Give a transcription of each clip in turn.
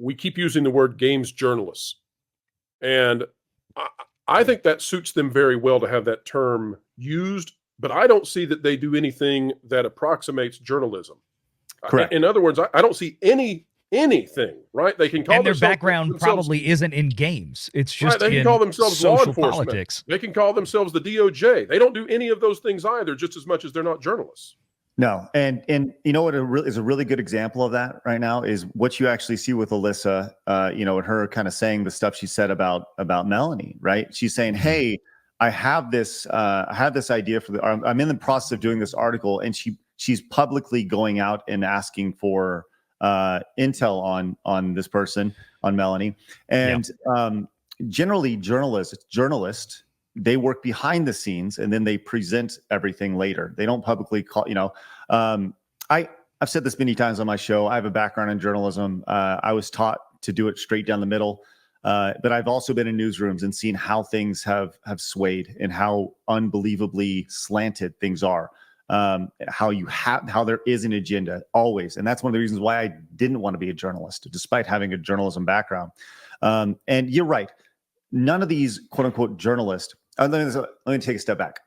we keep using the word games journalists. And I think that suits them very well to have that term used, but I don't see that they do anything that approximates journalism. Correct. In other words, I don't see anything, right? They can call their background probably isn't in games. It's just they can call themselves law social enforcement. politics. They can call themselves the DOJ. They don't do any of those things either, just as much as they're not journalists. No, and you know what is a really good example of that right now is what you actually see with Alyssa, and her kind of saying the stuff she said about Melanie, right? She's saying, "Hey, I have this idea I'm in the process of doing this article," and she's publicly going out and asking for intel on this person, on Melanie, and generally journalists. They work behind the scenes and then they present everything later. They don't publicly call, I've said this many times on my show. I have a background in journalism. I was taught to do it straight down the middle. But I've also been in newsrooms and seen how things have swayed and how unbelievably slanted things are. How there is an agenda always. And that's one of the reasons why I didn't want to be a journalist, despite having a journalism background. And you're right. None of these quote unquote journalists, let me take a step back.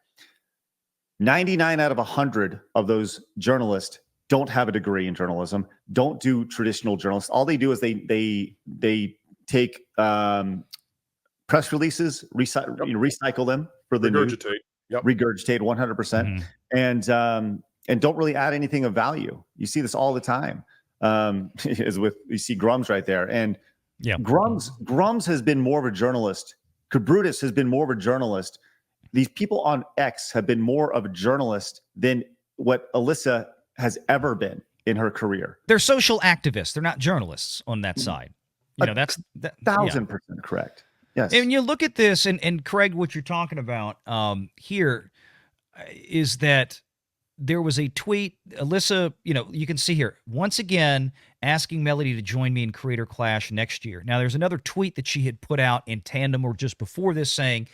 99 out of 100 of those journalists don't have a degree in journalism, don't do traditional journalists. All they do is they take press releases, recycle them for the news, regurgitate 100%, and don't really add anything of value. You see this all the time. You see Grums right there, and Grums has been more of a journalist. Brutus has been more of a journalist. These people on X have been more of a journalist than what Alyssa has ever been in her career. They're social activists. They're not journalists on that side. That's 1,000% correct. Yes. And you look at this, and Craig, what you're talking about here is that there was a tweet, Alyssa, you can see here, once again, asking Melody to join me in Creator Clash next year. Now, there's another tweet that she had put out in tandem or just before this saying,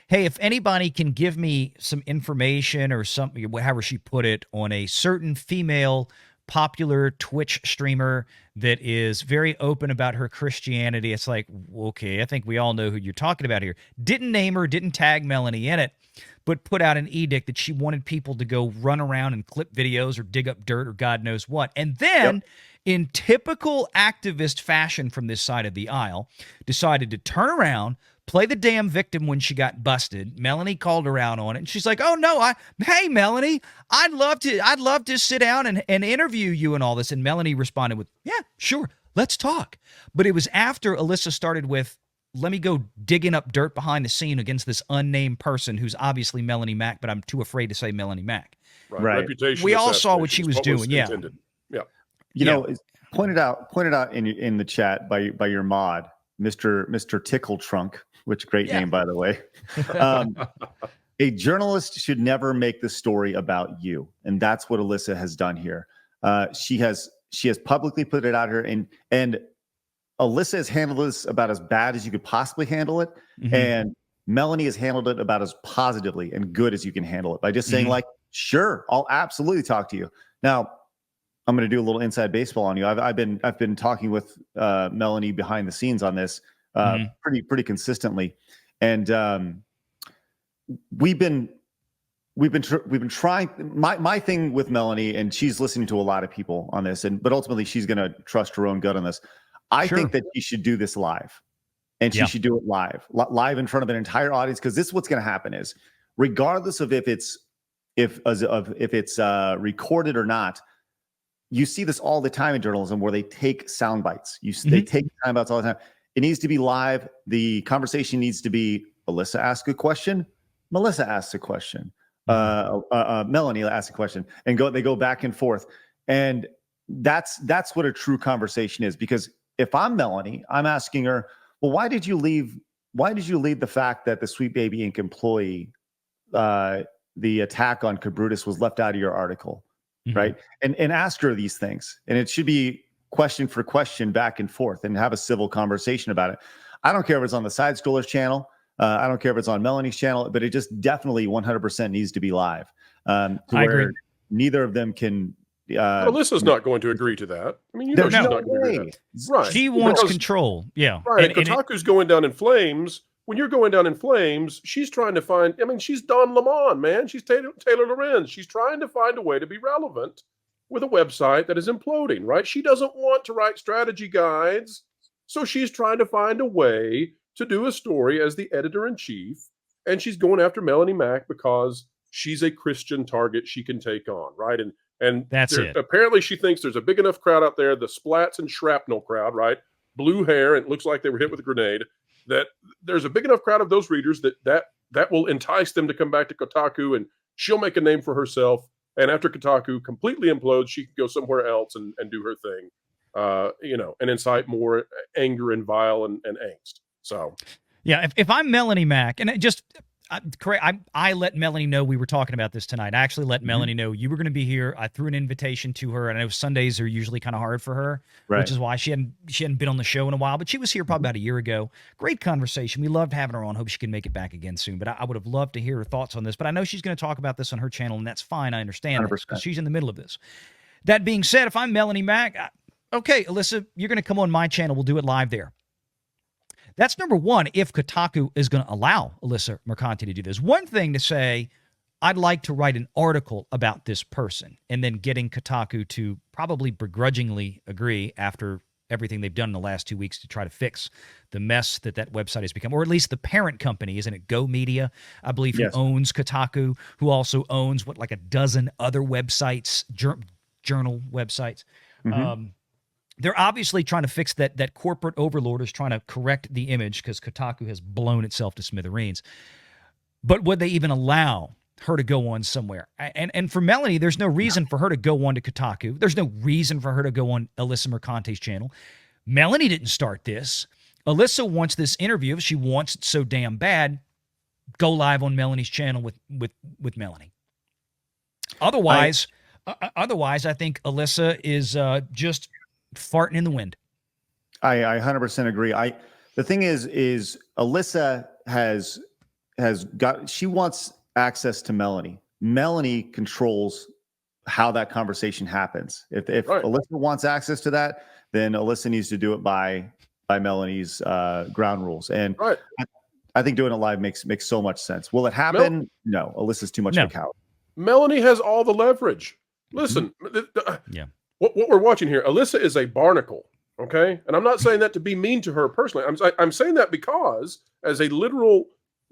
hey, if anybody can give me some information or something, however she put it, on a certain female popular Twitch streamer that is very open about her Christianity, it's like, okay, I think we all know who you're talking about here. Didn't name her, didn't tag Melanie in it, but put out an edict that she wanted people to go run around and clip videos or dig up dirt or God knows what. And then, in typical activist fashion from this side of the aisle, decided to turn around, play the damn victim when she got busted. Melanie called her out on it, and she's like, "Oh no, hey Melanie, I'd love to sit down and interview you and all this." And Melanie responded with, "Yeah, sure, let's talk." But it was after Alyssa started with, "Let me go digging up dirt behind the scene against this unnamed person who's obviously Melanie Mack, but I'm too afraid to say Melanie Mack." Right. Reputation. We all saw what she was doing. Intended. Yeah. You know, pointed out in the chat by your mod, Mr. Tickle Trunk, which great name, by the way. A journalist should never make the story about you. And that's what Alyssa has done here. She has publicly put it out here, and Alyssa has handled this about as bad as you could possibly handle it. Mm-hmm. And Melanie has handled it about as positively and good as you can handle it by just saying like, sure, I'll absolutely talk to you. Now, I'm going to do a little inside baseball on you. I've been talking with Melanie behind the scenes on this pretty consistently, and we've been trying. My thing with Melanie, and she's listening to a lot of people on this, but ultimately she's going to trust her own gut on this. I think that she should do this live, and she should do it live in front of an entire audience, because this is what's going to happen is, regardless of if it's recorded or not. You see this all the time in journalism where they take sound bites. They take time bites all the time. It needs to be live. The conversation needs to be Alyssa asks a question, Melissa asks a question, Melanie asks a question, and they go back and forth. And that's what a true conversation is. Because if I'm Melanie, I'm asking her, well, why did you leave the fact that the Sweet Baby Inc. employee, the attack on Cabrutus, was left out of your article? Right. And ask her these things. And it should be question for question, back and forth, and have a civil conversation about it. I don't care if it's on the Side Scrollers channel. I don't care if it's on Melanie's channel, but it just definitely 100% needs to be live. I agree. Neither of them can But Alyssa's not going to agree to that. I mean, there's she's no not going to do way. that. Right. She wants Because- control. Yeah. Right. And And Kotaku's going down in flames. When you're going down in flames, she's trying to find, I mean, she's Don Lemon, man. She's Taylor Lorenz. She's trying to find a way to be relevant with a website that is imploding, right? She doesn't want to write strategy guides. So she's trying to find a way to do a story as the editor-in-chief. And she's going after Melanie Mack because she's a Christian target she can take on, right? And That's it. Apparently she thinks there's a big enough crowd out there, the splats and shrapnel crowd, right? Blue hair, and it looks like they were hit with a grenade, that there's a big enough crowd of those readers that will entice them to come back to Kotaku, and she'll make a name for herself. And after Kotaku completely implodes, she can go somewhere else and do her thing, and incite more anger and vile and angst. So, yeah, if I'm Melanie Mack, and I let Melanie know we were talking about this tonight. I actually let Melanie know you were going to be here. I threw an invitation to her, and I know Sundays are usually kind of hard for her, which is why she hadn't been on the show in a while. But she was here probably about a year ago. Great conversation. We loved having her on. Hope she can make it back again soon. But I would have loved to hear her thoughts on this. But I know she's going to talk about this on her channel, and that's fine. I understand that because she's in the middle of this. That being said, if I'm Melanie Mack, okay, Alyssa, you're going to come on my channel. We'll do it live there. That's number one, if Kotaku is going to allow Alyssa Mercante to do this. One thing to say, I'd like to write an article about this person, and then getting Kotaku to probably begrudgingly agree after everything they've done in the last 2 weeks to try to fix the mess that website has become, or at least the parent company, isn't it? Go Media, I believe, who owns Kotaku, who also owns like a dozen other websites, journal websites. They're obviously trying to fix that corporate overlord is trying to correct the image because Kotaku has blown itself to smithereens. But would they even allow her to go on somewhere? And for Melanie, there's no reason for her to go on to Kotaku. There's no reason for her to go on Alyssa Mercante's channel. Melanie didn't start this. Alyssa wants this interview. If she wants it so damn bad, go live on Melanie's channel with Melanie. Otherwise, I think Alyssa is just farting in the wind. I 100% agree. The thing is Alyssa she wants access to Melanie. Melanie controls how that conversation happens. If Alyssa wants access to that, then Alyssa needs to do it by Melanie's ground rules. And I think doing it live makes so much sense. Will it happen? No. Alyssa's too much of a coward. Melanie has all the leverage. Listen, what we're watching here, Alyssa is a barnacle, okay? And I'm not saying that to be mean to her personally. I'm saying that because, as a literal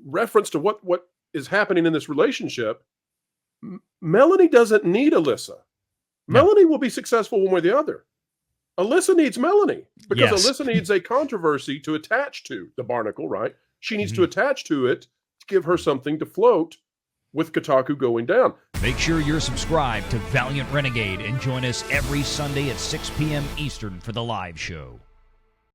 reference to what is happening in this relationship, Melanie doesn't need Alyssa. Melanie will be successful one way or the other. Alyssa needs Melanie because Alyssa needs a controversy to attach to the barnacle, right? She needs to attach to it to give her something to float with Kotaku going down. Make sure you're subscribed to Valiant Renegade and join us every Sunday at 6 p.m. Eastern for the live show.